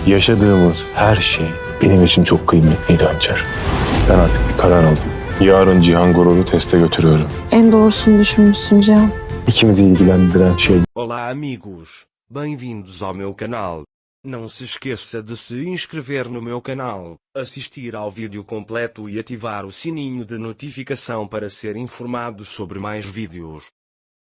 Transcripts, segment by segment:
Yaşadığımız her şey benim için çok kıymetliydi Hançer. Ben artık bir karar aldım. Yarın Cihan Goror'u teste götürüyorum. En doğrusunu düşünmüşsün Cihan. İkimizi ilgilendiren şey Olá amigos, bem-vindos ao meu canal. Não se esqueça de se inscrever no meu canal, assistir ao vídeo completo e ativar o sininho de notificação para ser informado sobre mais vídeos.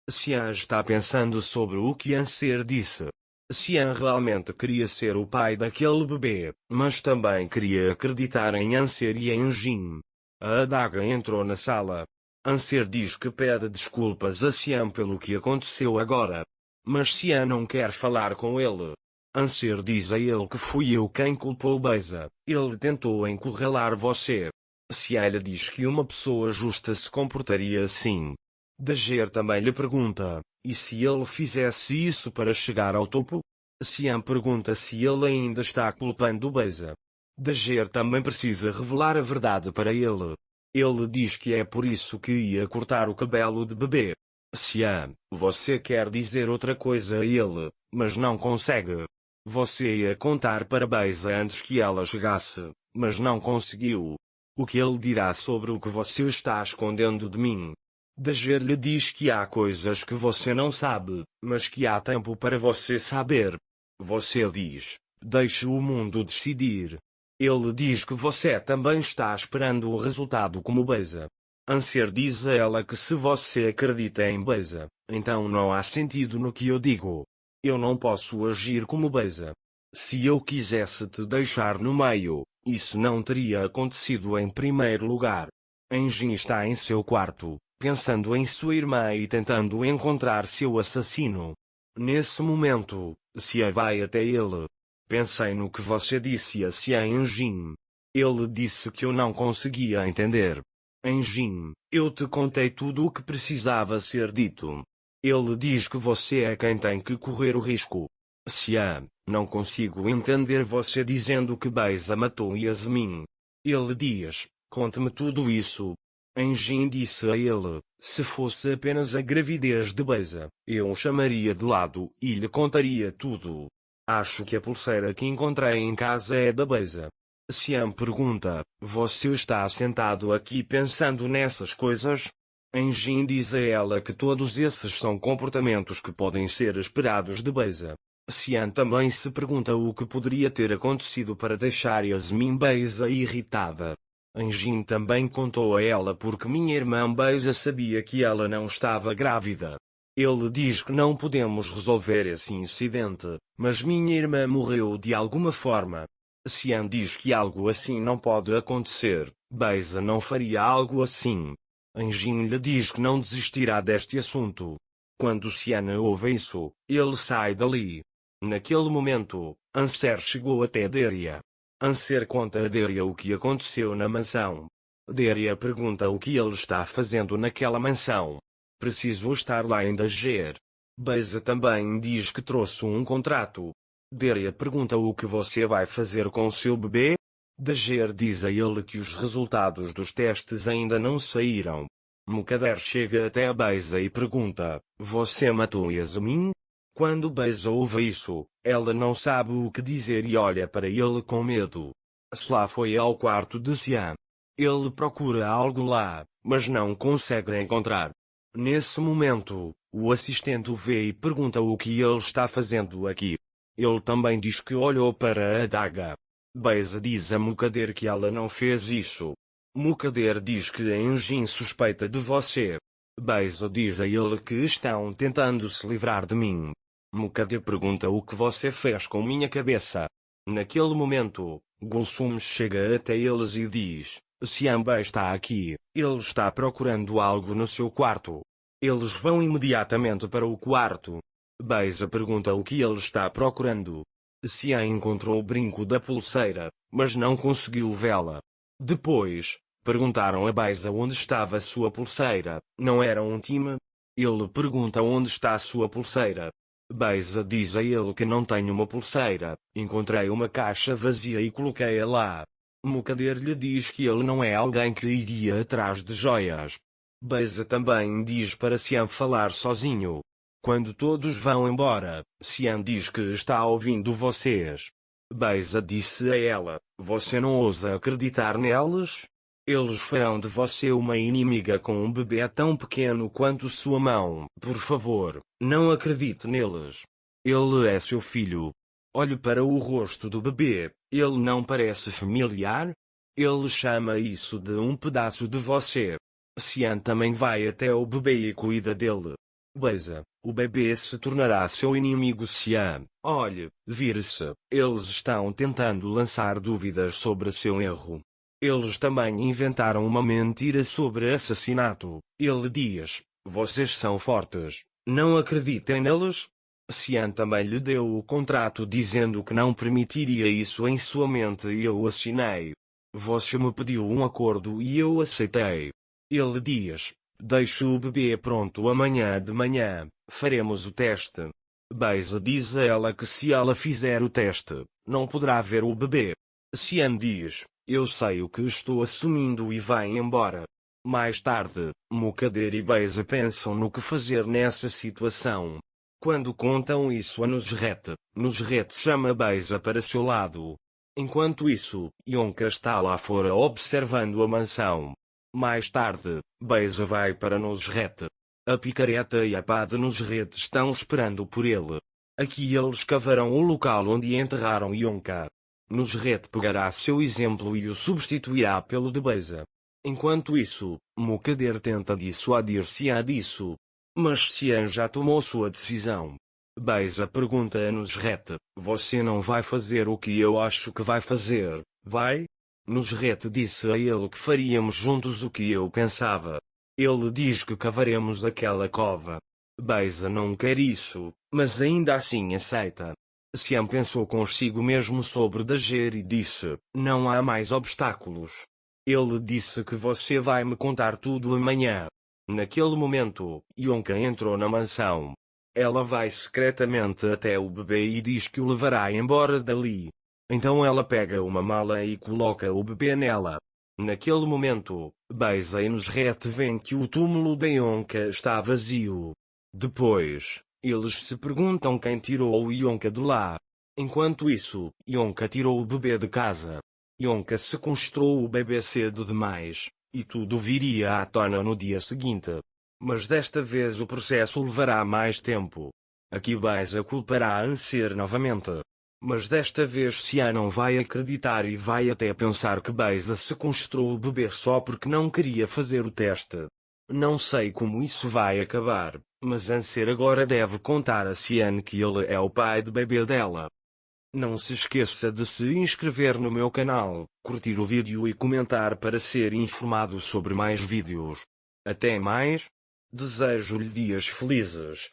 Xian está pensando sobre o que Anser disse. Xian realmente queria ser o pai daquele bebê, mas também queria acreditar em Anser e em Jin. A adaga entrou na sala. Anser diz que pede desculpas a Xian pelo que aconteceu agora. Mas Xian não quer falar com ele. Anser diz a ele que fui eu quem culpou Beiza. Ele tentou encurralar você. Xian lhe diz que uma pessoa justa se comportaria assim. Dager também lhe pergunta, e se ele fizesse isso para chegar ao topo? Xian pergunta se ele ainda está culpando Beiza. Dager também precisa revelar a verdade para ele. Ele diz que é por isso que ia cortar o cabelo de bebê. Xian, você quer dizer outra coisa a ele, mas não consegue. Você ia contar para Beiza antes que ela chegasse, mas não conseguiu. O que ele dirá sobre o que você está escondendo de mim? Dager lhe diz que há coisas que você não sabe, mas que há tempo para você saber. Você diz, deixe o mundo decidir. Ele diz que você também está esperando o resultado como Beiza. Anser diz a ela que se você acredita em Beiza, então não há sentido no que eu digo. Eu não posso agir como Beiza. Se eu quisesse te deixar no meio, isso não teria acontecido em primeiro lugar. Enjin está em seu quarto, pensando em sua irmã e tentando encontrar seu assassino. Nesse momento, Xian vai até ele. Pensei no que você disse a Xian Enjin. Ele disse que eu não conseguia entender. Enjin, eu te contei tudo o que precisava ser dito. Ele diz que você é quem tem que correr o risco. Xian, não consigo entender você dizendo que Beiza matou Yasmin. Ele diz, conte-me tudo isso. Enjin disse a ele, se fosse apenas a gravidez de Beiza, eu o chamaria de lado e lhe contaria tudo. Acho que a pulseira que encontrei em casa é da Beiza. Xian pergunta, você está sentado aqui pensando nessas coisas? Enjin diz a ela que todos esses são comportamentos que podem ser esperados de Beiza. Xian também se pergunta o que poderia ter acontecido para deixar Yasmin Beiza irritada. Enjin também contou a ela porque minha irmã Beiza sabia que ela não estava grávida. Ele diz que não podemos resolver esse incidente, mas minha irmã morreu de alguma forma. Xian diz que algo assim não pode acontecer, Beiza não faria algo assim. Enjin lhe diz que não desistirá deste assunto. Quando Xian ouve isso, ele sai dali. Naquele momento, Anser chegou até Deria. Anser conta a Deria o que aconteceu na mansão. Deria pergunta o que ele está fazendo naquela mansão. Preciso estar lá em Dager. Beiza também diz que trouxe um contrato. Deria pergunta o que você vai fazer com seu bebê? Dager diz a ele que os resultados dos testes ainda não saíram. Mukader chega até a Beiza e pergunta, você matou Yasmin? Quando Beiza ouve isso, ela não sabe o que dizer e olha para ele com medo. Sla foi ao quarto de Xian. Ele procura algo lá, mas não consegue encontrar. Nesse momento, o assistente o vê e pergunta o que ele está fazendo aqui. Ele também diz que olhou para a adaga. Beiza diz a Mukader que ela não fez isso. Mukader diz que Enjin suspeita de você. Beiza diz a ele que estão tentando se livrar de mim. Mukader pergunta o que você fez com minha cabeça. Naquele momento, Gulsum chega até eles e diz, Xianbei está aqui, ele está procurando algo no seu quarto. Eles vão imediatamente para o quarto. Beiza pergunta o que ele está procurando. Xian encontrou o brinco da pulseira, mas não conseguiu vê-la. Depois, perguntaram a Beiza onde estava sua pulseira, não era um time? Ele pergunta onde está sua pulseira. Beiza diz a ele que não tem uma pulseira, encontrei uma caixa vazia e coloquei-a lá. Mukader lhe diz que ele não é alguém que iria atrás de joias. Beiza também diz para Xian falar sozinho. Quando todos vão embora, Xian diz que está ouvindo vocês. Beisa disse a ela, você não ousa acreditar neles? Eles farão de você uma inimiga com um bebê tão pequeno quanto sua mão. Por favor, não acredite neles. Ele é seu filho. Olhe para o rosto do bebê, ele não parece familiar? Ele chama isso de um pedaço de você. Cian também vai até o bebê e cuida dele. Beisa, o bebê se tornará seu inimigo. Cian, olhe, vire-se, eles estão tentando lançar dúvidas sobre seu erro. Eles também inventaram uma mentira sobre assassinato. Ele diz, vocês são fortes, não acreditem neles? Cian também lhe deu o contrato dizendo que não permitiria isso em sua mente e eu assinei. Você me pediu um acordo e eu aceitei. Ele diz, deixe o bebê pronto amanhã de manhã, faremos o teste. Beisa diz a ela que se ela fizer o teste, não poderá ver o bebê. Cian diz, eu sei o que estou assumindo e vai embora. Mais tarde, Mukadder e Beisa pensam no que fazer nessa situação. Quando contam isso a Nusret chama Beisa para seu lado. Enquanto isso, Yonka está lá fora observando a mansão. Mais tarde, Beisa vai para Nusret. A picareta e a pá de Nusret estão esperando por ele. Aqui eles cavarão o local onde enterraram Yonka. Nusret pegará seu exemplo e o substituirá pelo de Beisa. Enquanto isso, Mukadder tenta dissuadir Cian disso. Mas Cian já tomou sua decisão. Beisa pergunta a Nusret, você não vai fazer o que eu acho que vai fazer, vai? Nusret disse a ele que faríamos juntos o que eu pensava. Ele diz que cavaremos aquela cova. Beisa não quer isso, mas ainda assim aceita. Cian pensou consigo mesmo sobre Dager e disse, não há mais obstáculos. Ele disse que você vai me contar tudo amanhã. Naquele momento, Yonka entrou na mansão. Ela vai secretamente até o bebê e diz que o levará embora dali. Então ela pega uma mala e coloca o bebê nela. Naquele momento, Beisa e Nusret veem que o túmulo de Yonka está vazio. Depois, eles se perguntam quem tirou o Yonka de lá. Enquanto isso, Yonka tirou o bebê de casa. Yonka sequestrou o bebê cedo demais, e tudo viria à tona no dia seguinte. Mas desta vez o processo levará mais tempo. Aqui Beisa culpará Anser novamente. Mas desta vez Cian não vai acreditar e vai até pensar que Beisa sequestrou o bebê só porque não queria fazer o teste. Não sei como isso vai acabar, mas Anser agora deve contar a Cian que ele é o pai do bebê dela. Não se esqueça de se inscrever no meu canal, curtir o vídeo e comentar para ser informado sobre mais vídeos. Até mais! Desejo-lhe dias felizes.